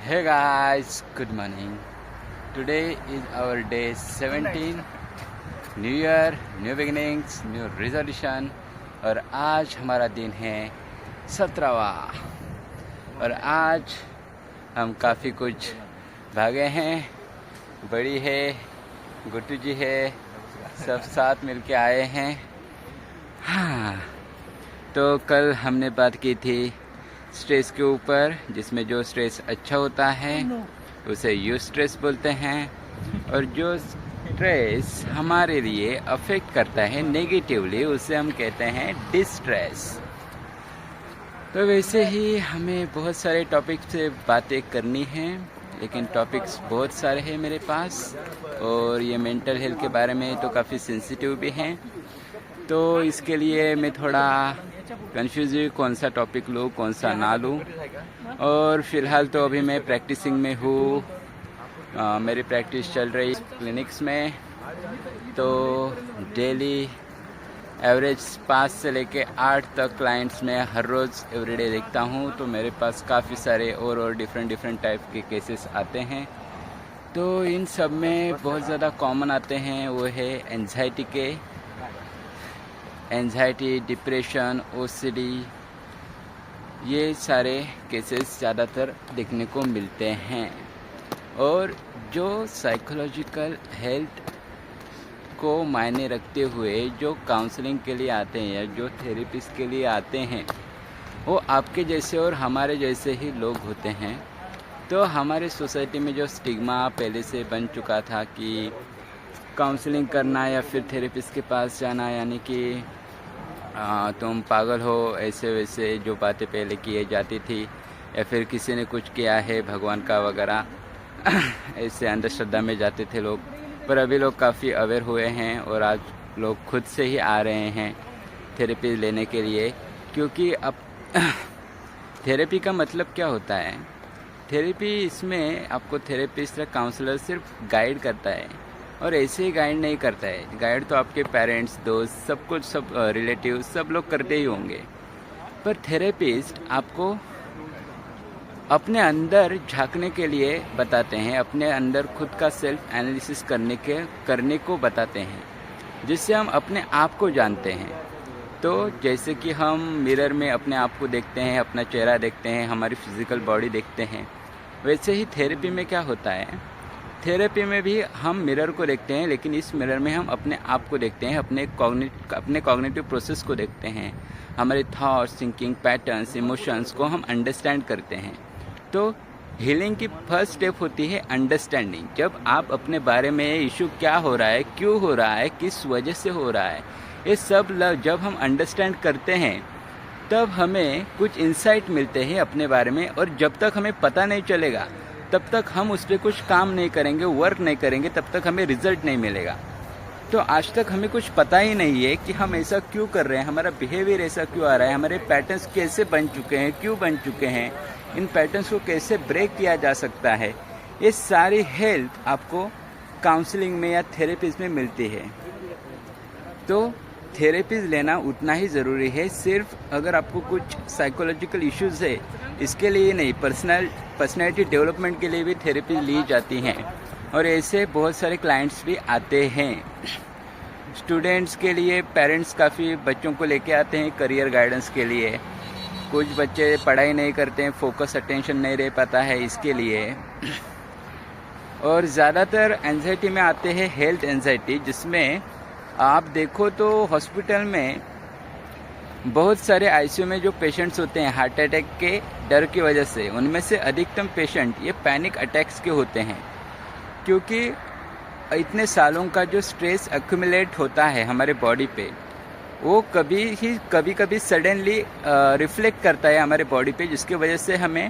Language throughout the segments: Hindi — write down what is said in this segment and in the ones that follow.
Hey guys, good morning. Today is our day 17. New Year, new beginnings, new resolution. और आज हमारा दिन है 17वां। और आज हम काफ़ी कुछ भागे हैं। बड़ी है, गुट्टू जी है, सब साथ मिलके आए हैं। हाँ, तो कल हमने बात की थी स्ट्रेस के ऊपर, जिसमें जो स्ट्रेस अच्छा होता है उसे यू स्ट्रेस बोलते हैं, और जो स्ट्रेस हमारे लिए अफेक्ट करता है नेगेटिवली उसे हम कहते हैं डिस्ट्रेस। तो वैसे ही हमें बहुत सारे टॉपिक से बातें करनी हैं, लेकिन टॉपिक्स बहुत सारे हैं मेरे पास, और ये मेंटल हेल्थ के बारे में तो काफ़ी सेंसिटिव भी हैं। तो इसके लिए मैं थोड़ा कंफ्यूज हूँ कौन सा टॉपिक लूँ कौन सा ना लूँ। और फ़िलहाल तो अभी मैं प्रैक्टिसिंग में हूँ, मेरी प्रैक्टिस चल रही क्लिनिक्स में। तो डेली एवरेज 5 से लेके 8 तक क्लाइंट्स में हर रोज़ एवरीडे देखता हूँ। तो मेरे पास काफ़ी सारे और डिफरेंट टाइप के केसेस आते हैं। तो इन सब में बहुत ज़्यादा कॉमन आते हैं वो है एंजाइटी, डिप्रेशन, ओसीडी, ये सारे केसेस ज़्यादातर देखने को मिलते हैं। और जो साइकोलॉजिकल हेल्थ को मायने रखते हुए जो काउंसलिंग के लिए आते हैं या जो थेरेपिस्ट के लिए आते हैं, वो आपके जैसे और हमारे जैसे ही लोग होते हैं। तो हमारे सोसाइटी में जो स्टिग्मा पहले से बन चुका था कि काउंसलिंग करना या फिर थेरेपिस्ट के पास जाना यानी कि तुम पागल हो, ऐसे वैसे जो बातें पहले किए जाती थी, या फिर किसी ने कुछ किया है भगवान का वगैरह ऐसे अंधश्रद्धा में जाते थे लोग। पर अभी लोग काफ़ी अवेयर हुए हैं और आज लोग खुद से ही आ रहे हैं थेरेपी लेने के लिए। क्योंकि अब थेरेपी का मतलब क्या होता है, थेरेपी इसमें आपको थेरेपिस्ट या काउंसलर सिर्फ गाइड करता है, और ऐसे ही गाइड नहीं करता है। गाइड तो आपके पेरेंट्स, दोस्त, सब कुछ, सब रिलेटिव सब लोग करते ही होंगे। पर थेरेपिस्ट आपको अपने अंदर झांकने के लिए बताते हैं, अपने अंदर खुद का सेल्फ एनालिसिस करने को बताते हैं, जिससे हम अपने आप को जानते हैं। तो जैसे कि हम मिरर में अपने आप को देखते हैं, अपना चेहरा देखते हैं, हमारी फिजिकल बॉडी देखते हैं, वैसे ही थेरेपी में क्या होता है, थेरेपी में भी हम मिरर को देखते हैं, लेकिन इस मिरर में हम अपने आप को देखते हैं, अपने कॉग्निटिव प्रोसेस को देखते हैं, हमारे थॉट्स, थिंकिंग पैटर्न्स, इमोशंस को हम अंडरस्टैंड करते हैं। तो हीलिंग की फर्स्ट स्टेप होती है अंडरस्टैंडिंग। जब आप अपने बारे में इशू क्या हो रहा है, क्यों हो रहा है, किस वजह से हो रहा है, ये सब जब हम अंडरस्टैंड करते हैं तब हमें कुछ इंसाइट मिलते हैं अपने बारे में। और जब तक हमें पता नहीं चलेगा तब तक हम उस पर कुछ काम नहीं करेंगे, वर्क नहीं करेंगे, तब तक हमें रिजल्ट नहीं मिलेगा। तो आज तक हमें कुछ पता ही नहीं है कि हम ऐसा क्यों कर रहे हैं, हमारा बिहेवियर ऐसा क्यों आ रहा है, हमारे पैटर्न्स कैसे बन चुके हैं, क्यों बन चुके हैं, इन पैटर्न्स को कैसे ब्रेक किया जा सकता है। ये सारी हेल्प आपको काउंसलिंग में या थेरेपीज में मिलती है। तो थेरेपीज लेना उतना ही ज़रूरी है। सिर्फ अगर आपको कुछ साइकोलॉजिकल इश्यूज़ है इसके लिए नहीं, पर्सनैलिटी डेवलपमेंट के लिए भी थेरेपी ली जाती हैं। और ऐसे बहुत सारे क्लाइंट्स भी आते हैं। स्टूडेंट्स के लिए पेरेंट्स काफ़ी बच्चों को लेके आते हैं करियर गाइडेंस के लिए। कुछ बच्चे पढ़ाई नहीं करते हैं, फोकस अटेंशन नहीं रह पाता है इसके लिए। और ज़्यादातर एंजाइटी में आते हैं हेल्थ एंजाइटी, जिसमें आप देखो तो हॉस्पिटल में बहुत सारे आईसीयू में जो पेशेंट्स होते हैं हार्ट अटैक के डर की वजह से, उनमें से अधिकतम पेशेंट ये पैनिक अटैक्स के होते हैं। क्योंकि इतने सालों का जो स्ट्रेस एक्यूमुलेट होता है हमारे बॉडी पे, वो कभी सडनली रिफ्लेक्ट करता है हमारे बॉडी पे, जिसकी वजह से हमें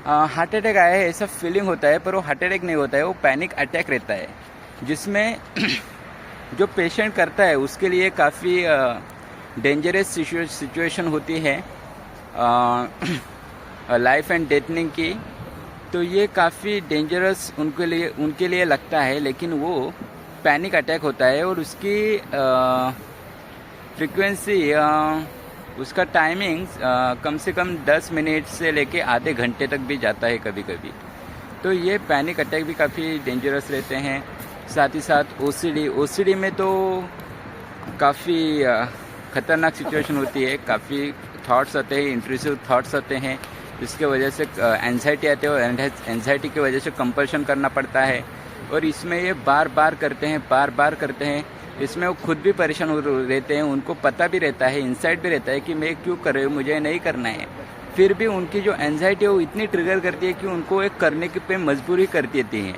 हार्ट अटैक आया है ऐसा फीलिंग होता है। पर वो हार्ट अटैक नहीं होता है, वो पैनिक अटैक रहता है, जिसमें जो पेशेंट करता है उसके लिए काफ़ी डेंजरस सिचुएशन होती है, लाइफ एंड डेथनिंग की। तो ये काफ़ी डेंजरस उनके लिए लगता है, लेकिन वो पैनिक अटैक होता है। और उसकी फ्रीक्वेंसी, उसका टाइमिंग कम से कम 10 मिनट से लेके आधे घंटे तक भी जाता है कभी कभी। तो ये पैनिक अटैक भी काफ़ी डेंजरस रहते हैं। साथ ही साथ ओसीडी में तो काफ़ी ख़तरनाक सिचुएशन होती है, काफ़ी थॉट्स आते हैं, इंट्रूसिव थॉट्स आते हैं, जिसके वजह से एंजाइटी आती है और एंजाइटी की वजह से कंपल्शन करना पड़ता है। और इसमें ये बार बार करते हैं, इसमें वो खुद भी परेशान रहते हैं, उनको पता भी रहता है, इनसाइट भी रहता है कि मैं क्यों कर रही हूँ, मुझे नहीं करना है, फिर भी उनकी जो एंजाइटी है वो इतनी ट्रिगर करती है कि उनको एक करने के पे मजबूरी कर देती है,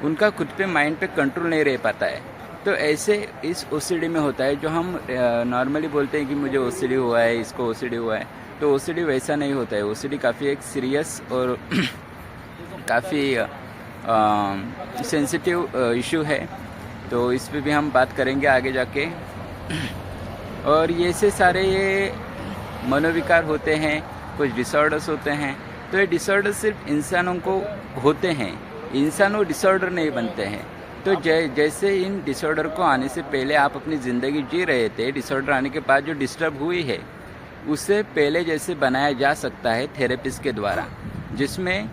उनका खुद पे माइंड पे कंट्रोल नहीं रह पाता है। तो ऐसे इस ओसीडी में होता है, जो हम नॉर्मली बोलते हैं कि मुझे ओसीडी हुआ है, इसको ओसीडी हुआ है, तो ओसीडी वैसा नहीं होता है। ओसीडी काफ़ी एक सीरियस और काफ़ी सेंसिटिव इशू है, तो इस पे भी हम बात करेंगे आगे जाके। और ये से सारे ये मनोविकार होते हैं, कुछ डिसऑर्डर्स होते हैं। तो ये डिसऑर्डर सिर्फ इंसानों को होते हैं, इंसान वो डिसऑर्डर नहीं बनते हैं। तो जैसे इन डिसऑर्डर को आने से पहले आप अपनी ज़िंदगी जी रहे थे, डिसऑर्डर आने के बाद जो डिस्टर्ब हुई है उससे पहले जैसे बनाया जा सकता है थेरेपिस्ट के द्वारा, जिसमें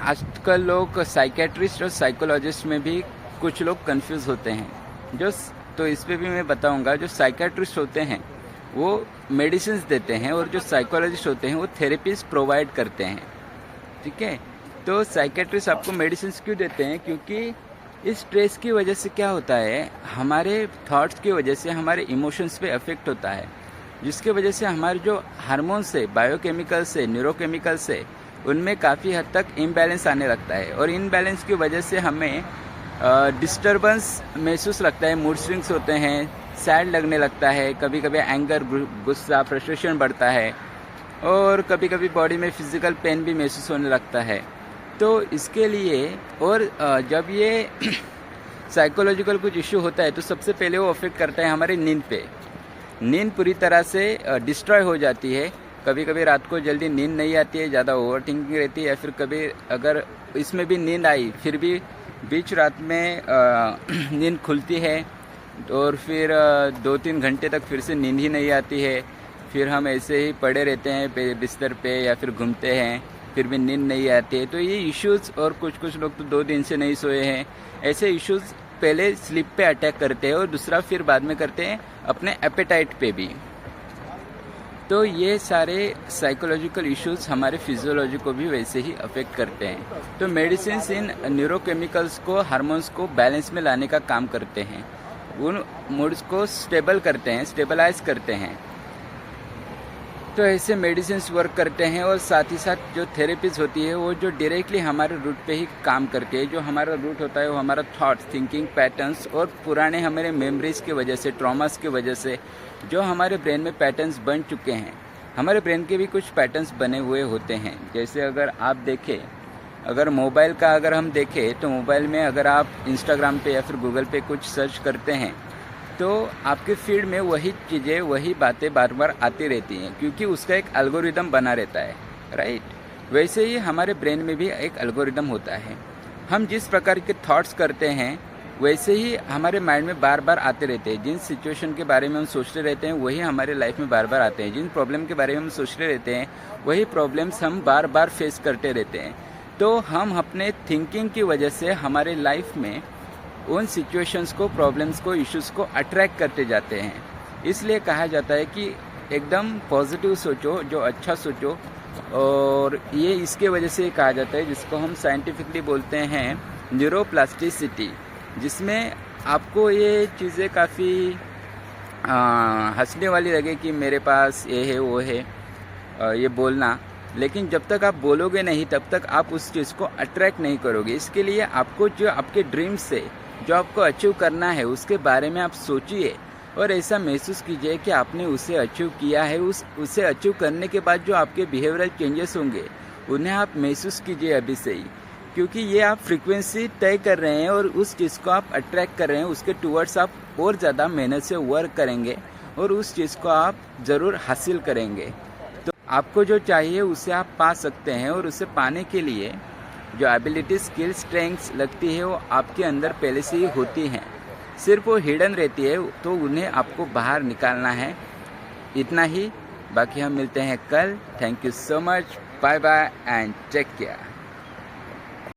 आजकल लोग साइकेट्रिस्ट और साइकोलॉजिस्ट में भी कुछ लोग कंफ्यूज होते हैं। तो इस पे भी मैं बताऊंगा। जो साइकेट्रिस्ट होते हैं वो मेडिसिन देते हैं और जो साइकोलॉजिस्ट होते हैं वो थेरेपीज प्रोवाइड करते हैं, ठीक है। तो साइकेट्रिस्ट आपको मेडिसिन क्यों देते हैं? क्योंकि इस स्ट्रेस की वजह से क्या होता है, हमारे थॉट्स की वजह से हमारे इमोशंस पे अफेक्ट होता है, जिसके वजह से हमारे जो हार्मोन्स है, बायोकेमिकल्स है, न्यूरोकेमिकल्स है, उनमें काफ़ी हद तक इम्बैलेंस आने लगता है। और इम्बैलेंस की वजह से हमें डिस्टर्बेंस महसूस लगता है, मूड स्विंग्स होते हैं, सैड लगने लगता है, कभी कभी एंगर, गुस्सा, फ्रस्ट्रेशन बढ़ता है, और कभी कभी बॉडी में फिजिकल पेन भी महसूस होने लगता है। तो इसके लिए और जब ये साइकोलॉजिकल कुछ इश्यू होता है तो सबसे पहले वो अफेक्ट करता है हमारी नींद पे। नींद पूरी तरह से डिस्ट्रॉय हो जाती है। कभी कभी रात को जल्दी नींद नहीं आती है, ज़्यादा ओवर थिंकिंग रहती है, या फिर कभी अगर इसमें भी नींद आई फिर भी बीच रात में नींद खुलती है और फिर 2-3 घंटे तक फिर से नींद ही नहीं आती है। फिर हम ऐसे ही पड़े रहते हैं बिस्तर पे या फिर घूमते हैं, फिर भी नींद नहीं आती है। तो ये इश्यूज़, और कुछ लोग तो 2 दिन से नहीं सोए हैं, ऐसे इश्यूज़ पहले स्लीप पे अटैक करते हैं और दूसरा फिर बाद में करते हैं अपने एपेटाइट पे भी। तो ये सारे साइकोलॉजिकल इश्यूज़ हमारे फिजियोलॉजी को भी वैसे ही अफेक्ट करते हैं। तो मेडिसिन इन न्यूरोकेमिकल्स को, हार्मोन्स को बैलेंस में लाने का काम करते हैं, उन मूड्स को स्टेबल करते हैं, स्टेबलाइज करते हैं। तो ऐसे मेडिसिन वर्क करते हैं। और साथ ही साथ जो थेरेपीज होती है वो जो डायरेक्टली हमारे रूट पे ही काम करती है। जो हमारा रूट होता है वो हमारा थॉट्स, थिंकिंग पैटर्न्स और पुराने हमारे मेमोरीज की वजह से, ट्रॉमास की वजह से जो हमारे ब्रेन में पैटर्न्स बन चुके हैं। हमारे ब्रेन के भी कुछ पैटर्न्स बने हुए होते हैं। जैसे अगर आप देखें, अगर मोबाइल का अगर हम देखें तो मोबाइल में अगर आप इंस्टाग्राम पे या फिर गूगल पे कुछ सर्च करते हैं तो आपके फीड में वही चीज़ें, वही बातें बार बार आती रहती हैं, क्योंकि उसका एक एल्गोरिदम बना रहता है, राइट। वैसे ही हमारे ब्रेन में भी एक एल्गोरिदम होता है। हम जिस प्रकार के थॉट्स करते हैं वैसे ही हमारे माइंड में बार बार आते रहते हैं। जिन सिचुएशन के बारे में हम सोचते रहते हैं वही हमारे लाइफ में बार बार आते हैं। जिन प्रॉब्लम के बारे में हम सोचते रहते हैं वही प्रॉब्लम्स हम बार बार फेस करते रहते हैं। तो हम अपने थिंकिंग की वजह से हमारे लाइफ में उन सिचुएशंस को, प्रॉब्लम्स को, इश्यूज़ को अट्रैक्ट करते जाते हैं। इसलिए कहा जाता है कि एकदम पॉजिटिव सोचो, जो अच्छा सोचो। और ये इसके वजह से कहा जाता है, जिसको हम साइंटिफिकली बोलते हैं न्यूरोप्लास्टिसिटी, जिसमें आपको ये चीज़ें काफ़ी हंसने वाली लगे कि मेरे पास ये है वो है, ये बोलना, लेकिन जब तक आप बोलोगे नहीं तब तक आप उस चीज़ को अट्रैक्ट नहीं करोगे। इसके लिए आपको जो आपके ड्रीम्स से जो आपको अचीव करना है उसके बारे में आप सोचिए और ऐसा महसूस कीजिए कि आपने उसे अचीव किया है। उसे अचीव करने के बाद जो आपके बिहेवियरल चेंजेस होंगे उन्हें आप महसूस कीजिए अभी से ही, क्योंकि ये आप फ्रीक्वेंसी तय कर रहे हैं और उस चीज़ को आप अट्रैक्ट कर रहे हैं। उसके टूवर्ड्स आप और ज़्यादा मेहनत से वर्क करेंगे और उस चीज़ को आप ज़रूर हासिल करेंगे। तो आपको जो चाहिए उसे आप पा सकते हैं, और उसे पाने के लिए जो एबिलिटी, स्किल, स्ट्रेंथ्स लगती है वो आपके अंदर पहले से ही होती हैं, सिर्फ वो हिडन रहती है, तो उन्हें आपको बाहर निकालना है। इतना ही, बाकी हम मिलते हैं कल। Thank you so much, bye bye and take care.